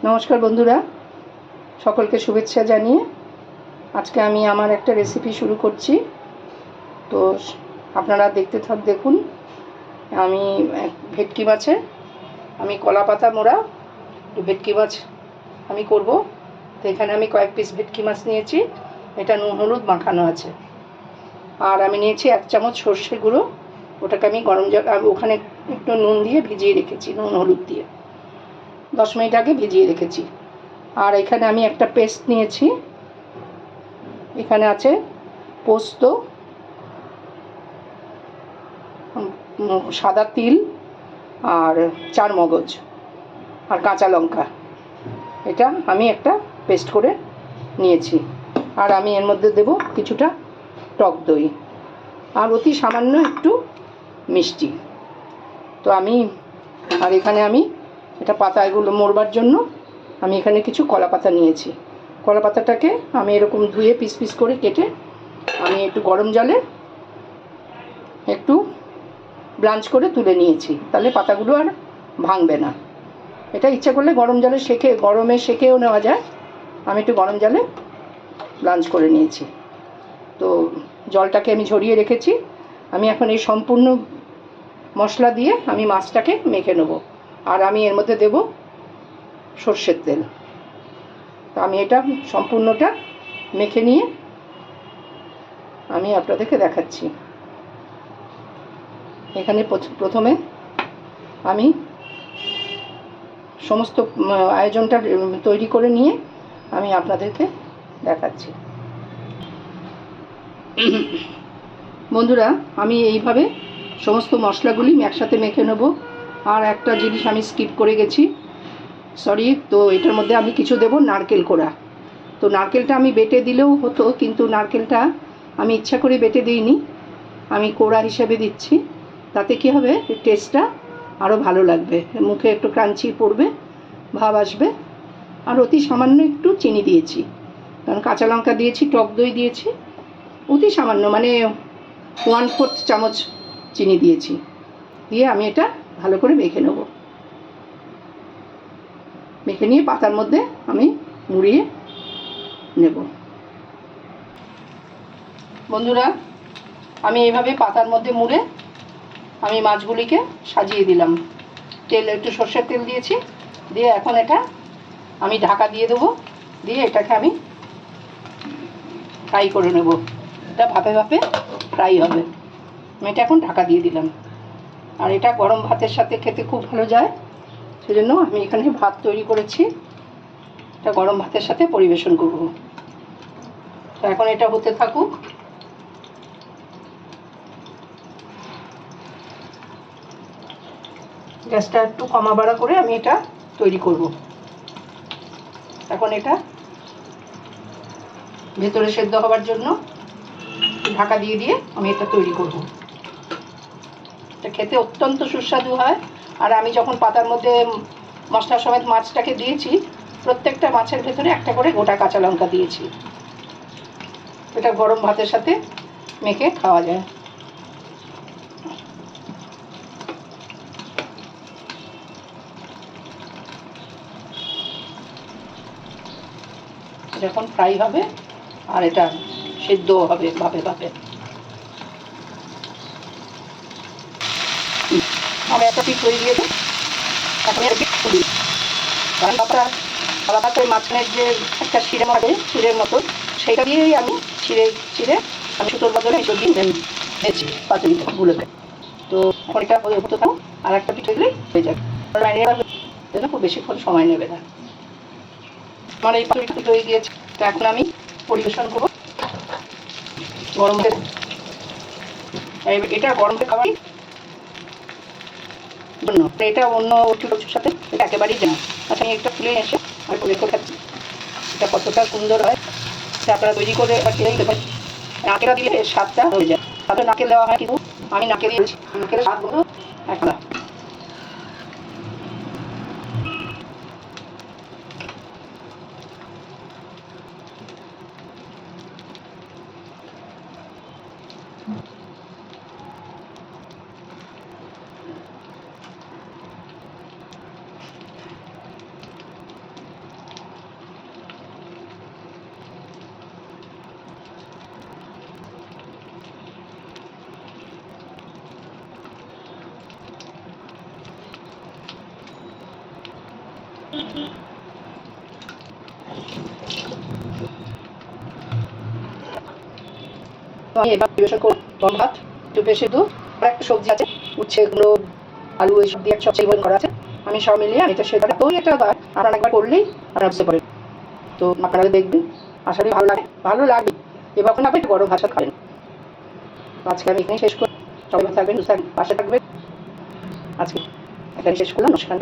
নমস্কার বন্ধুরা, সকলকে শুভেচ্ছা জানিয়ে আজকে আমি আমার একটা রেসিপি শুরু করছি। তো আপনারা দেখুন। আমি ভেটকি মাছের কলা পাতা মোড়া ভেটকি মাছ আমি করব। তো এখানে আমি কয়েক পিস ভেটকি মাছ নিয়েছি, এটা নুন হলুদ মাখানো আছে। আর আমি নিয়েছি 1 চামচ সর্ষে গুঁড়ো, ওটাকে আমি গরম জল ওখানে একটু নুন দিয়ে ভিজিয়ে রেখেছি, নুন হলুদ দিয়ে 10 মিনিট আগে ভিজিয়ে রেখেছি। আর এখানে আমি একটা পেস্ট নিয়েছি, এখানে আছে পোস্ত, সাদা তিল আর চারমগজ আর কাঁচা লঙ্কা, এটা আমি একটা পেস্ট করে নিয়েছি। আর আমি এর মধ্যে দেব কিছুটা টক দই আর অতি সামান্য একটু মিষ্টি। তো এখানে আমি এটা পাতাগুলো মোড়বার জন্য আমি এখানে কিছু কলা পাতা নিয়েছি। কলা পাতাটাকে আমি এরকম ধুয়ে পিস পিস করে কেটে আমি একটু গরম জলে একটু ব্লাঞ্চ করে তুলে নিয়েছি, তাহলে পাতাগুলো আর ভাঙবে না। এটা ইচ্ছা করলে গরমে সেকেও নেওয়া যায়। আমি একটু গরম জলে ব্লাঞ্চ করে নিয়েছি। তো জলটাকে আমি ঝরিয়ে রেখেছি। আমি এখন এই সম্পূর্ণ মশলা দিয়ে আমি মাছটাকে মেখে নেব। আর আমি এর মধ্যে দেব সর্ষের তেল। তো আমি এটা সম্পূর্ণটা মেখে নিয়ে আমি আপনাদেরকে দেখাচ্ছি। এখানে প্রথমে আমি সমস্ত আয়োজনটা তৈরি করে নিয়ে আমি আপনাদেরকে দেখাচ্ছি। বন্ধুরা, আমি এইভাবে সমস্ত মশলাগুলি একসাথে মেখে নেব। আর একটা জিনিস আমি স্কিপ করে গেছি, সরি। তো এটার মধ্যে আমি কিছু দেব নারকেল কোড়া। তো নারকেলটা আমি বেটে দিলেও হতো, কিন্তু নারকেলটা আমি ইচ্ছা করে বেটে দিইনি, আমি কোড়া হিসেবে দিচ্ছি। তাতে কী হবে, টেস্টটা আরও ভালো লাগবে, মুখে একটু ক্রাঞ্চি পড়বে, ভাব আসবে। আর অতি সামান্য একটু চিনি দিয়েছি, কারণ কাঁচা লঙ্কা দিয়েছি, টক দই দিয়েছি। অতি সামান্য, মানে 1/4 চামচ চিনি দিয়েছি। দিয়ে আমি এটা ভালো করে মেখে নেব। মেখে নিয়ে পাতার মধ্যে আমি মুড়িয়ে নেব। বন্ধুরা, আমি এইভাবে পাতার মধ্যে মুড়ে আমি মাছগুলিকে সাজিয়ে দিলাম। একটু সর্ষের তেল দিয়েছি, দিয়ে এখন এটা আমি ঢাকা দিয়ে দেবো। দিয়ে এটাকে আমি ফ্রাই করে নেব। এটা ভাপে ভাপে ফ্রাই হবে। আমি এটা এখন ঢাকা দিয়ে দিলাম। আর এটা গরম ভাতের সাথে খেতে খুব ভালো যায়, সেজন্য আমি এখানে ভাত তৈরি করেছি, এটা গরম ভাতের সাথে পরিবেশন করব। তো এখন এটা হতে থাকুক। গ্যাসটা একটু কমা বাড়া করে আমি এটা তৈরি করব। এখন এটা ভেতরে সেদ্ধ হওয়ার জন্য ঢাকা দিয়ে দিয়ে আমি এটা তৈরি করব। এটা খেতে অত্যন্ত সুস্বাদু হয়। আর আমি যখন পাতার মধ্যে মশলা সমেত মাছটাকে দিয়েছি, প্রত্যেকটা মাছের ভেতরে একটা করে গোটা কাঁচা লঙ্কা দিয়েছি। এটা গরম ভাতের সাথে মেখে খাওয়া যায়। যখন ফ্রাই হবে আর এটা সেদ্ধ হবে ভাপে ভাপে। আমি একটা পিস তৈরি দিয়ে দিই। এখন এর পিস তুলি, কারণ কলা পাতার মাঝখানের যে একটা শিরে হবে, শিরের মতো, সেইটা দিয়েই আমি ছিঁড়ে আমি সুতোর বদলে এসব দিয়ে দিয়েছি পাতুরিগুলোকে। তো এখন এটা হতে থাকুক, আর একটা পিস তৈরি হয়ে যাবে। খুব বেশিক্ষণ সময় নেবে না। আমার এই পাতুরি হয়ে গিয়েছে। তো এখন আমি পরিবেশন করবো গরম ভাতে। এটা গরম ভাতে খাওয়ার জন্য, এটা অন্য কিছুর সাথে এটা একেবারেই যায়। আচ্ছা, আমি একটা তুলে এসে আমি রেখে খাচ্ছি। এটা কতটা সুন্দর হয়, এটা আপনারা তৈরি করে খেয়ে নিতে পারেন। নাকেরা দিলে এর স্বাদটা হয়ে যায়। তাহলে নাকেল দেওয়া হয়, কিন্তু আমি নাকেল দিয়েছি, নাকেলের স্বাদ হলো একটা। তো আমি এবার পরিবেশন করব গরম ভাত, একটু পেঁপে সিদ্ধ, আর একটা সবজি আছে উচ্ছে, কুমড়ো, আলু এইসব দিয়ে সব সেগুলো করা আছে। আমি সব মিলিয়ে আমি তো সেটা তো একটা বার আপনারা একবার করলেই আপনারা বুঝতে পারেন। তো আপনারা দেখবেন, আশা করি ভালো লাগে, ভালো লাগবে। এবার এখন আপনি গরম ভাত খাবেন। আজকে আমি এখানেই শেষ করি। সবাই ভালো থাকবেন, সুস্থ থাকবেন, পাশে থাকবেন। আজকে এখানে শেষ করলাম, নমস্কার।